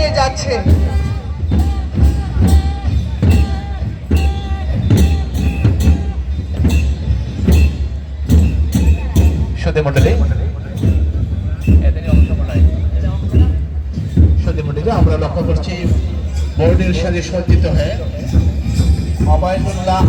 এগিয়ে যাচ্ছে। সুধী মন্ডলী আমরা লক্ষ্য করছি বোর্ডের সাথে সজ্জিত হয়ে অবায়দুল্লাহ